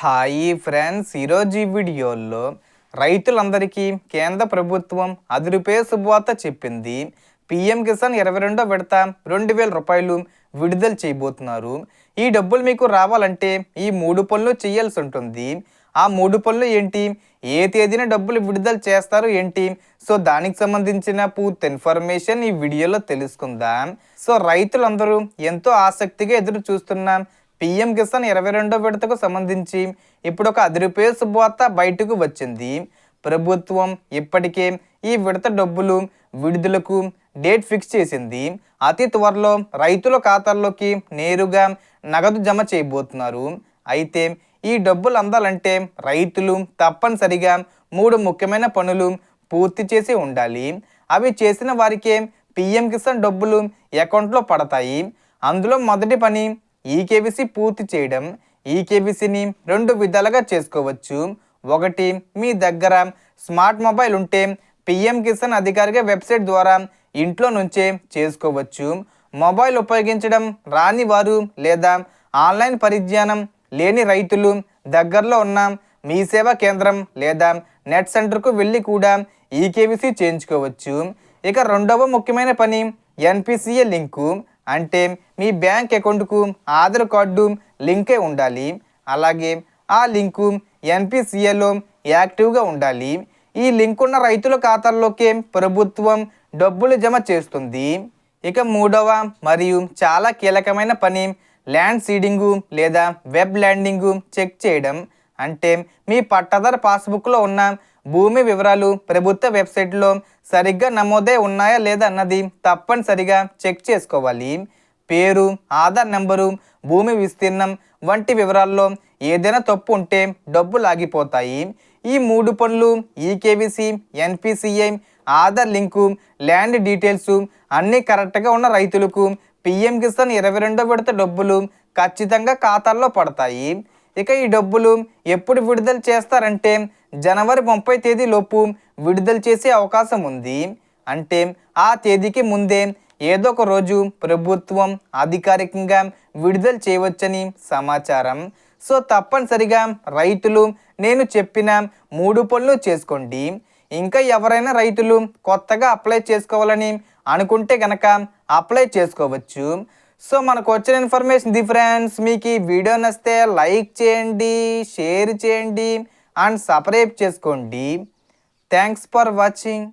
Hi friends, ఈరోజు ఈ వీడియోలో రైతులందరికీ కేంద్ర ప్రభుత్వం 10 రూపాయల శుభవార్త చెప్పింది. పీఎం కిసాన్ 22వ విడత 2000 రూపాయలు విడుదల చేయబోతున్నారు. ఈ డబ్బులు మీకు రావాలంటే ఈ 3 పనులు చేయాల్సి ఉంటుంది. ఆ 3 పనులు ఏంటి, ఏ తేదీన డబ్బులు విడుదల చేస్తారు ఏంటి, సో దానికి సంబంధించిన పూర్తి ఇన్ఫర్మేషన్ ఈ వీడియోలో తెలుసుకుందాం. సో రైతులందరూ ఎంతో ఆసక్తిగా ఎదురు చూస్తున్నాం పీఎం కిసాన్ 22వ విడతకు సంబంధించి ఇప్పుడు ఒక 10 రూపాయల శుభవార్త బయటకు వచ్చింది. ప్రభుత్వం ఇప్పటికే ఈ విడత డబ్బులు విడుదలకు డేట్ ఫిక్స్ చేసింది. అతి త్వరలో రైతుల ఖాతాల్లోకి నేరుగా నగదు జమ చేయబోతున్నారు. అయితే ఈ డబ్బులు అందాలంటే రైతులు తప్పనిసరిగా 3 ముఖ్యమైన పనులు పూర్తి చేసి ఉండాలి. అవి చేసిన వారికే పీఎం కిసాన్ డబ్బులు అకౌంట్లో పడతాయి. అందులో మొదటి పని ఈకేవీసీ పూర్తి చేయడం. ఈకేవీసీని 2 విధాలుగా చేసుకోవచ్చు. ఒకటి, మీ దగ్గర స్మార్ట్ మొబైల్ ఉంటే పీఎం కిసాన్ అధికారిక వెబ్సైట్ ద్వారా ఇంట్లో నుంచే చేసుకోవచ్చు. మొబైల్ ఉపయోగించడం రాని వారు లేదా ఆన్లైన్ పరిజ్ఞానం లేని రైతులు దగ్గరలో ఉన్న మీ సేవా కేంద్రం లేదా నెట్ సెంటర్కు వెళ్ళి కూడా ఈకేవీసీ చేయించుకోవచ్చు. ఇక రెండవ ముఖ్యమైన పని ఎన్పిసిఏ లింకు. అంటే మీ బ్యాంక్ అకౌంట్కు ఆధార్ కార్డు లింకే ఉండాలి. అలాగే ఆ లింకు ఎన్పిసిఏలో యాక్టివ్గా ఉండాలి. ఈ లింక్ ఉన్న రైతుల ఖాతాల్లోకే ప్రభుత్వం డబ్బులు జమ చేస్తుంది. ఇక మూడవ మరియు చాలా కీలకమైన పని ల్యాండ్ సీడింగు లేదా వెబ్ ల్యాండింగు చెక్ చేయడం. అంటే మీ పట్టాదారు పాస్బుక్లో ఉన్న భూమి వివరాలు ప్రభుత్వ వెబ్సైట్లో సరిగ్గా నమోదే ఉన్నాయా లేదా అన్నది తప్పనిసరిగా చెక్ చేసుకోవాలి. పేరు, ఆధార్ నెంబరు, భూమి విస్తీర్ణం వంటి వివరాల్లో ఏదైనా తప్పు ఉంటే డబ్బులు ఆగిపోతాయి. ఈ 3 పనులు eKYC, NPCI, Aadhaar link, land details అన్నీ కరెక్ట్గా ఉన్న రైతులకు పీఎం కిసాన్ 22వ విడత డబ్బులు ఖచ్చితంగా ఖాతాల్లో పడతాయి. ఇక ఈ డబ్బులు ఎప్పుడు విడుదల చేస్తారంటే జనవరి 30 తేదీ లోపు విడుదల చేసే అవకాశం ఉంది. అంటే ఆ తేదీకి ముందే ఏదో ఒక రోజు ప్రభుత్వం అధికారికంగా విడుదల చేయవచ్చని సమాచారం. సో తప్పనిసరిగా రైతులు నేను చెప్పిన 3 పనులు చేసుకోండి. ఇంకా ఎవరైనా రైతులు కొత్తగా అప్లై చేసుకోవాలని అనుకుంటే కనుక అప్లై చేసుకోవచ్చు. సో మనకు వచ్చిన ఇన్ఫర్మేషన్ ది ఫ్రెండ్స్. మీకు ఈ వీడియో నచ్చితే లైక్ చేయండి, షేర్ చేయండి అండ్ సబ్స్క్రైబ్ చేసుకోండి. Thanks for watching.